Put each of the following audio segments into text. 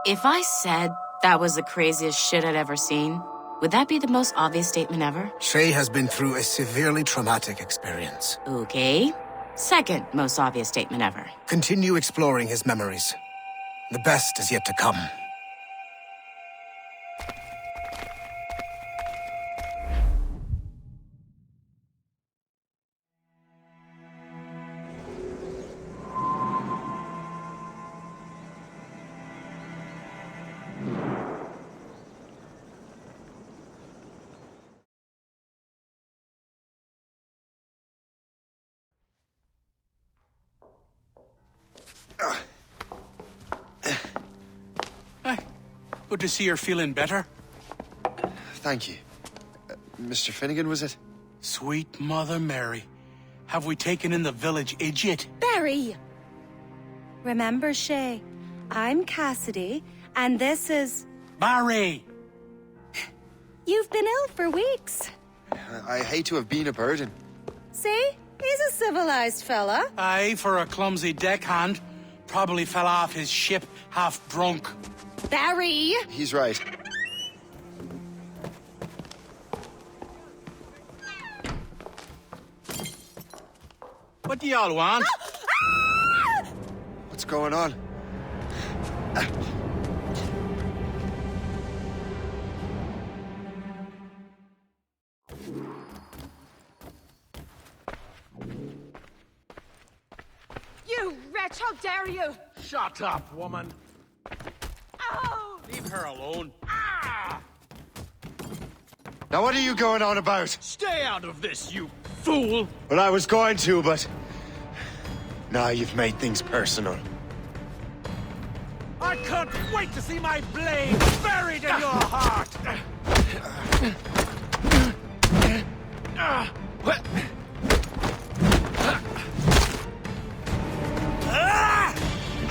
If I said that was the craziest shit I'd ever seen, would that be the most obvious statement ever? Shay has been through a severely traumatic experience. Okay. Second most obvious statement ever. Continue exploring his memories. The best is yet to come. Good to see you're feeling better. Thank you. Mr. Finnegan, was it? Sweet Mother Mary. Have we taken in the village idiot? Barry! Remember, Shay, I'm Cassidy, and this is... Barry! You've been ill for weeks. I hate to have been a burden. See? He's a civilized fella. Aye, for a clumsy deckhand. Probably fell off his ship half drunk. Barry! He's right. What do y'all want? What's going on? You wretch, how dare you! Shut up, woman. Oh! Leave her alone. Now what are you going on about? Stay out of this, you fool! Well, I was going to, but... Now you've made things personal. I can't wait to see my blade buried in your heart!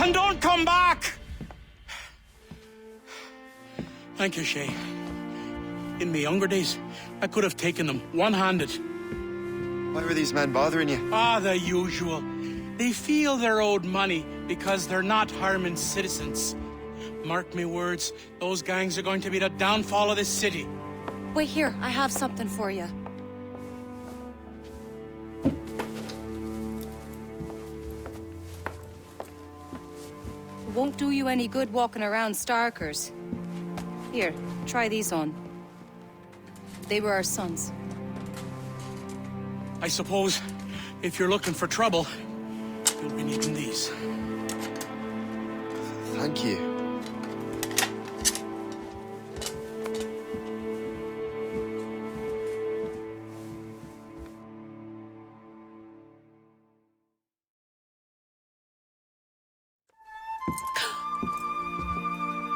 And don't come back! Thank you, Shay. In my younger days, I could have taken them one-handed. Why were these men bothering you? Ah, the usual. They feel they're owed money because they're not harming citizens. Mark me words, those gangs are going to be the downfall of this city. Wait here, I have something for you. It won't do you any good walking around Starkers. Here, try these on. They were our sons. I suppose if you're looking for trouble, you'll be needing these. Thank you.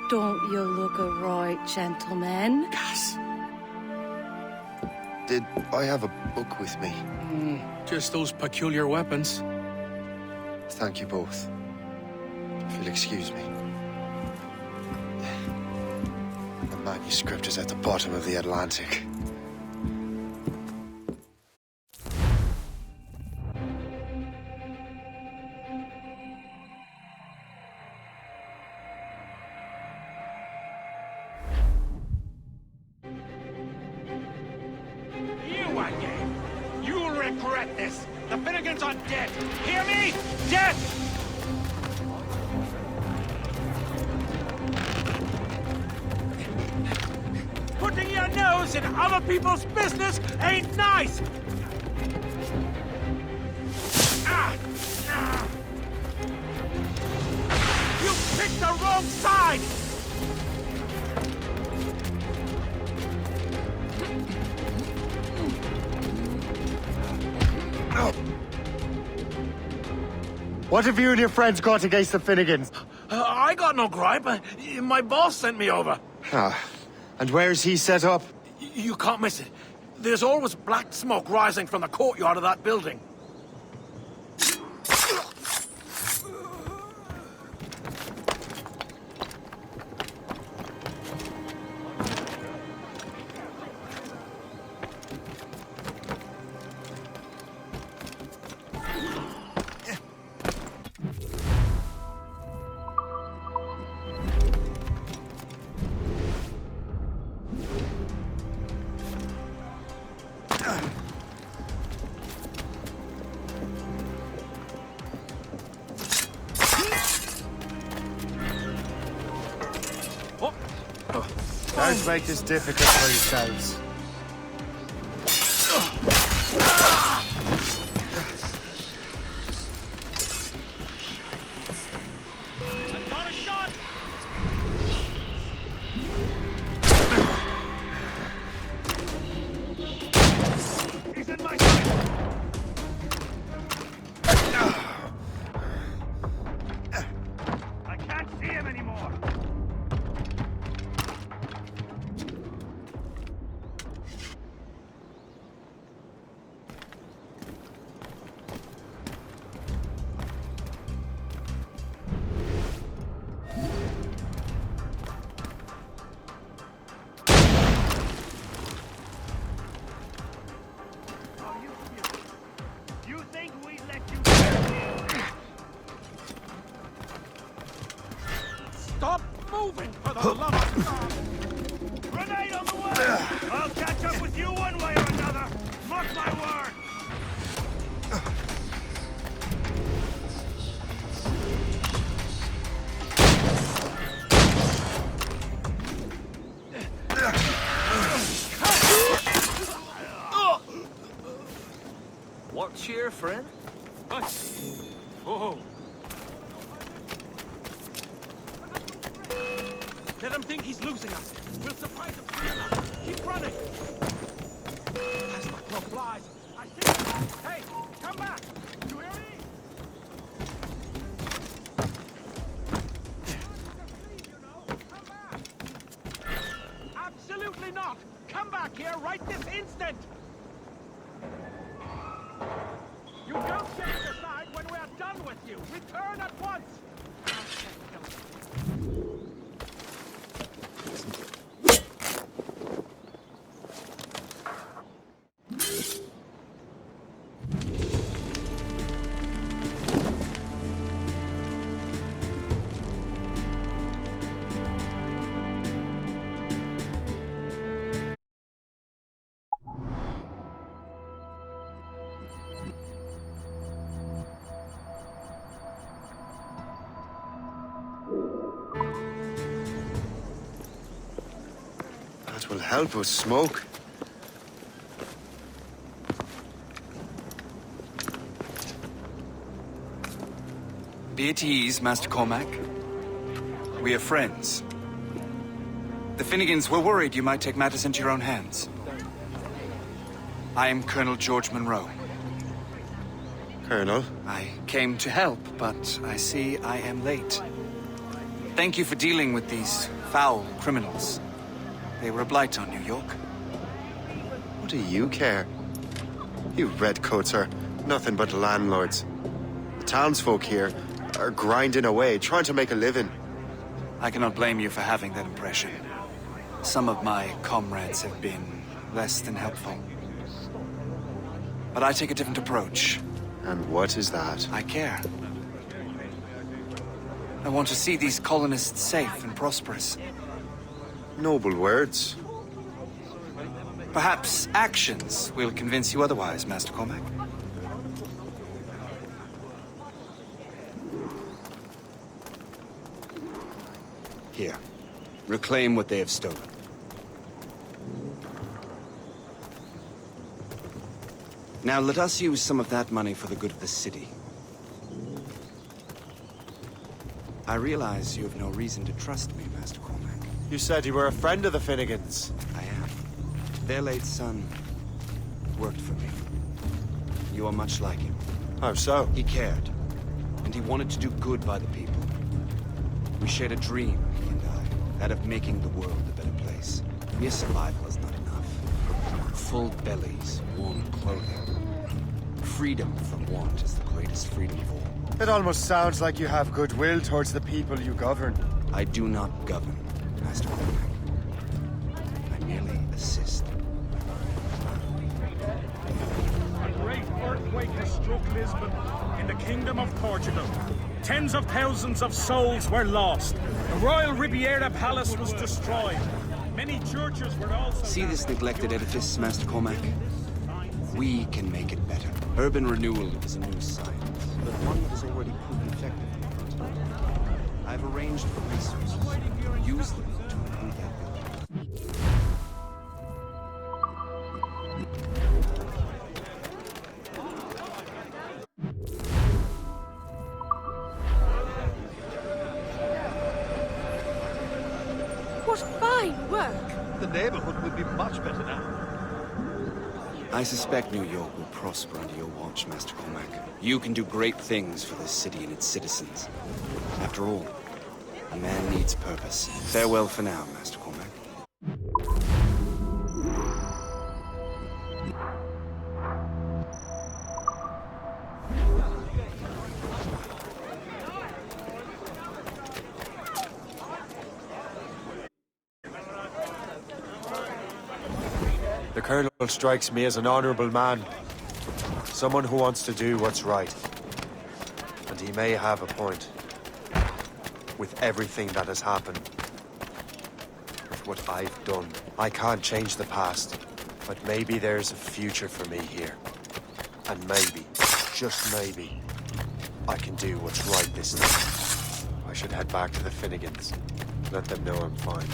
Don't you look a right, gentlemen? Gas. Did I have a book with me? Just those peculiar weapons. Thank you both. If you'll excuse me. The manuscript is at the bottom of the Atlantic. You again! You'll regret this! The Finnegans are dead! Hear me? Dead! Putting your nose in other people's business ain't nice! You picked the wrong side! What have you and your friends got against the Finnegans? I got no gripe. My boss sent me over. And where's he set up? You can't miss it. There's always black smoke rising from the courtyard of that building. Don't make this difficult for yourselves. Stop moving, for the love of God! Grenade on the way! I'll catch up with you one way or another! Mark my word! What cheer, friend? Oh! Let him think he's losing us. We'll surprise him. Keep running. As the club flies, I see him. Hey, come back. You hear me? Come back. Absolutely not. Come back here right this instant. You don't get to decide when we are done with you. Return at once. That will help us smoke. Be at ease, Master Cormac. We are friends. The Finnegans were worried you might take matters into your own hands. I am Colonel George Monro. Colonel? I came to help, but I see I am late. Thank you for dealing with these foul criminals. They were a blight on New York. What do you care? You redcoats are nothing but landlords. The townsfolk here are grinding away, trying to make a living. I cannot blame you for having that impression. Some of my comrades have been less than helpful. But I take a different approach. And what is that? I care. I want to see these colonists safe and prosperous. Noble words. Perhaps actions will convince you otherwise, Master Cormac. Here. Reclaim what they have stolen. Now let us use some of that money for the good of the city. I realize you have no reason to trust me, Master Cormac. You said you were a friend of the Finnegans. I am. Their late son worked for me. You are much like him. How so? He cared, and he wanted to do good by the people. We shared a dream, he and I, that of making the world a better place. Mere survival is not enough. Full bellies, warm clothing. Freedom from want is the greatest freedom of all. It almost sounds like you have goodwill towards the people you govern. I do not govern, Master Cormac. I merely assist. A great earthquake has struck Lisbon in the Kingdom of Portugal. Tens of thousands of souls were lost. The Royal Riviera Palace was destroyed. Many churches were also... See this neglected edifice, Master Cormac? We can make it better. Urban renewal is a new science, but one that has already proven effective. I've arranged for resources. Use them to improve that building. What fine work! The neighborhood will be much better now. I suspect New York will prosper under your watch, Master Cormac. You can do great things for this city and its citizens. After all, a man needs purpose. Farewell for now, Master Cormac. The Colonel strikes me as an honorable man. Someone who wants to do what's right. And he may have a point. With everything that has happened. With what I've done. I can't change the past. But maybe there's a future for me here. And maybe, just maybe, I can do what's right this time. I should head back to the Finnegans. Let them know I'm fine.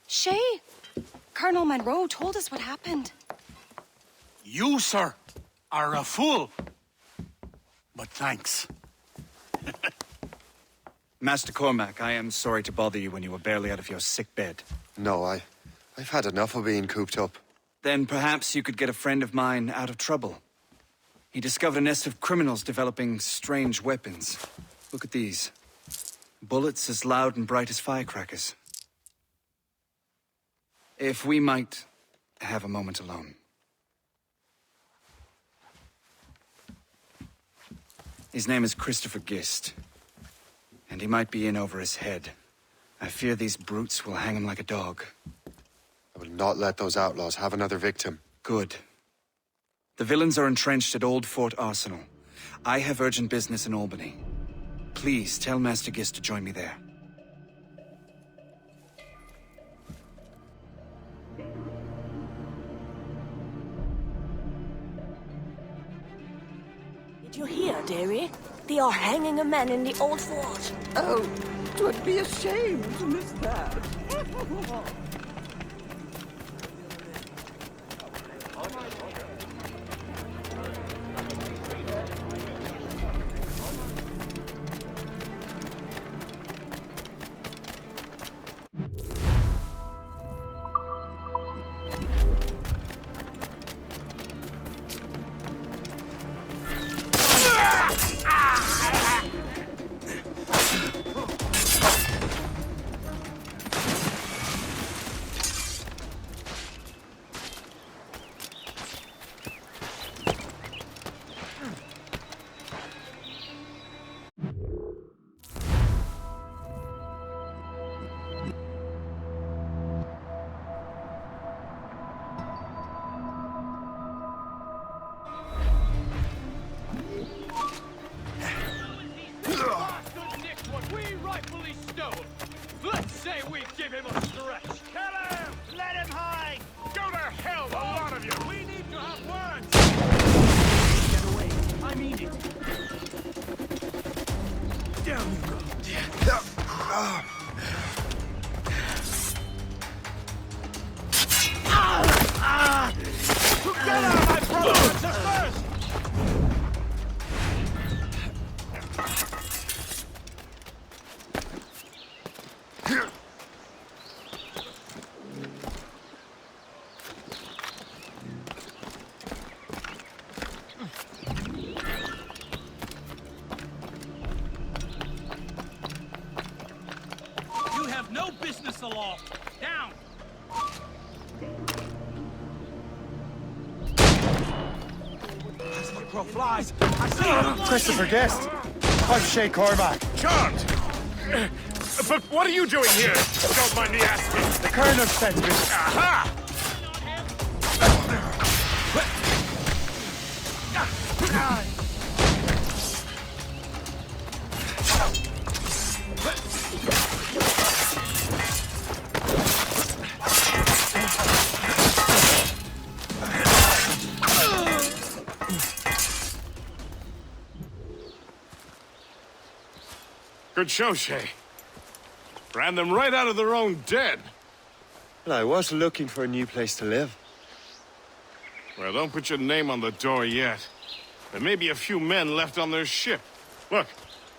Shay, Colonel Monro told us what happened. You, sir, are a fool. But thanks. Master Cormac, I am sorry to bother you when you were barely out of your sick bed. No, I've had enough of being cooped up. Then perhaps you could get a friend of mine out of trouble. He discovered a nest of criminals developing strange weapons. Look at these. Bullets as loud and bright as firecrackers. If we might have a moment alone. His name is Christopher Gist. And he might be in over his head. I fear these brutes will hang him like a dog. I will not let those outlaws have another victim. Good. The villains are entrenched at Old Fort Arsenal. I have urgent business in Albany. Please tell Master Gist to join me there. Did you hear, dearie? They are hanging a man in the old fort. Oh, 'twould be a shame to miss that. Let's say we give him a stretch. Kill him! Let him hang! Go to hell, a lot of you! We need to have words! Get away. I mean it. Down you go. Get out, my brother! It's us first! You have no business aloft. Down! As the crow flies, I see you! Christopher Guest! I'm Shay Cormac. Charmed! But what are you doing here? Don't mind me asking. The Colonel sent me. Aha! Good show, Shay. Ran them right out of their own den. Well, I was looking for a new place to live. Well, don't put your name on the door yet. There may be a few men left on their ship. Look,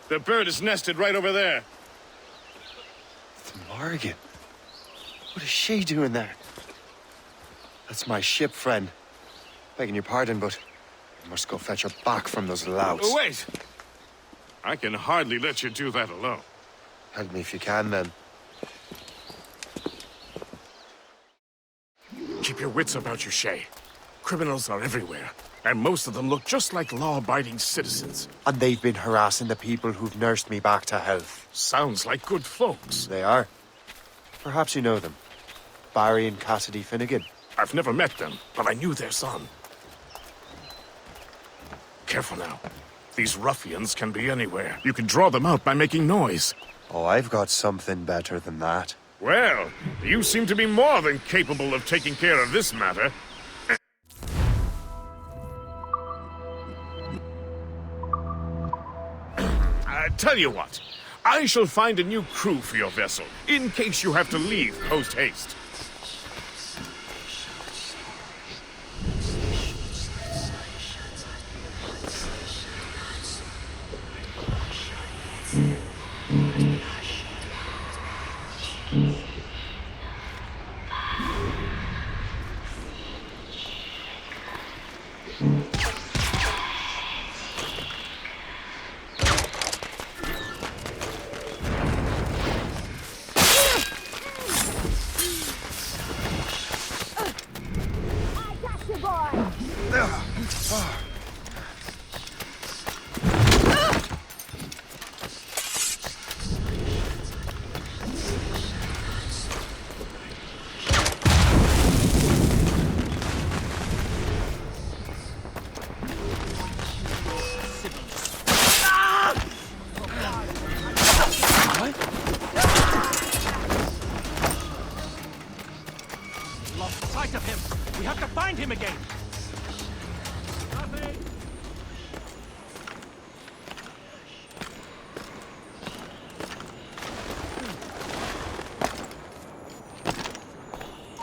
the bird is nested right over there. The Morgan. What is she doing there? That's my ship, friend. Begging your pardon, but I must go fetch her back from those louts. Oh, wait! I can hardly let you do that alone. Help me if you can, then. Keep your wits about you, Shay. Criminals are everywhere, and most of them look just like law-abiding citizens. And they've been harassing the people who've nursed me back to health. Sounds like good folks. They are. Perhaps you know them. Barry and Cassidy Finnegan. I've never met them, but I knew their son. Careful now. These ruffians can be anywhere. You can draw them out by making noise. Oh, I've got something better than that. Well, you seem to be more than capable of taking care of this matter. Tell you what, I shall find a new crew for your vessel, in case you have to leave post-haste.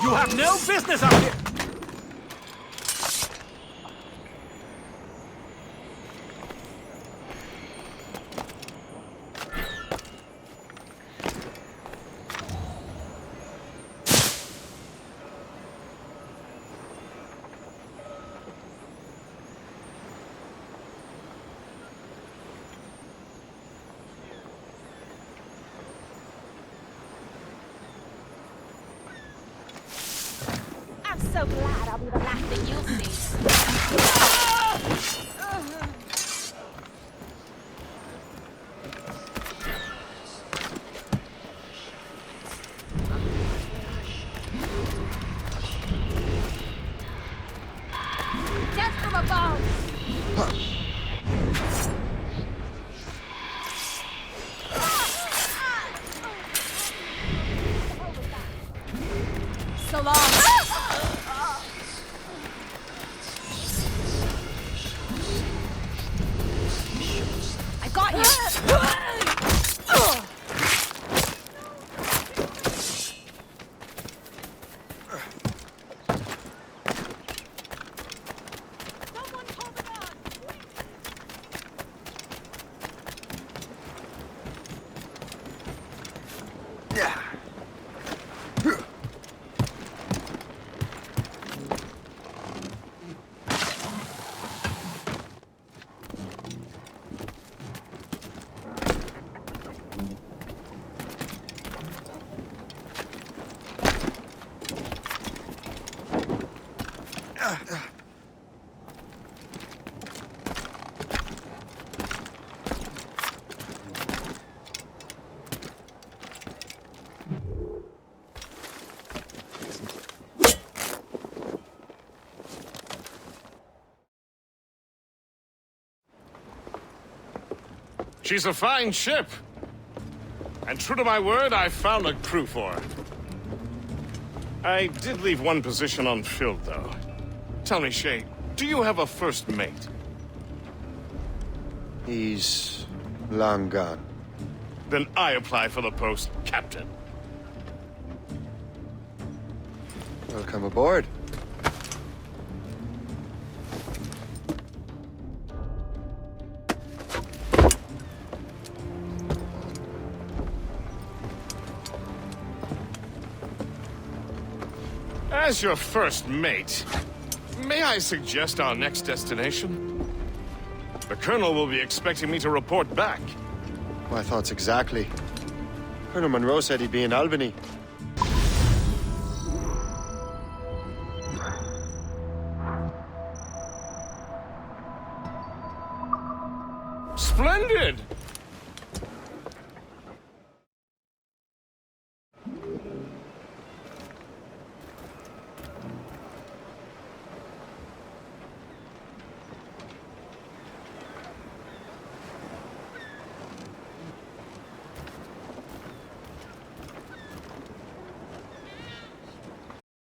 You have no business out here! So glad I'll be the last thing you'll see. Death from above! So long! Got you! She's a fine ship. And true to my word, I found a crew for her. I did leave one position unfilled, though. Tell me, Shay, do you have a first mate? He's long gone. Then I apply for the post, Captain. Welcome aboard. As your first mate, may I suggest our next destination? The Colonel will be expecting me to report back. My thoughts exactly. Colonel Monro said he'd be in Albany. Splendid!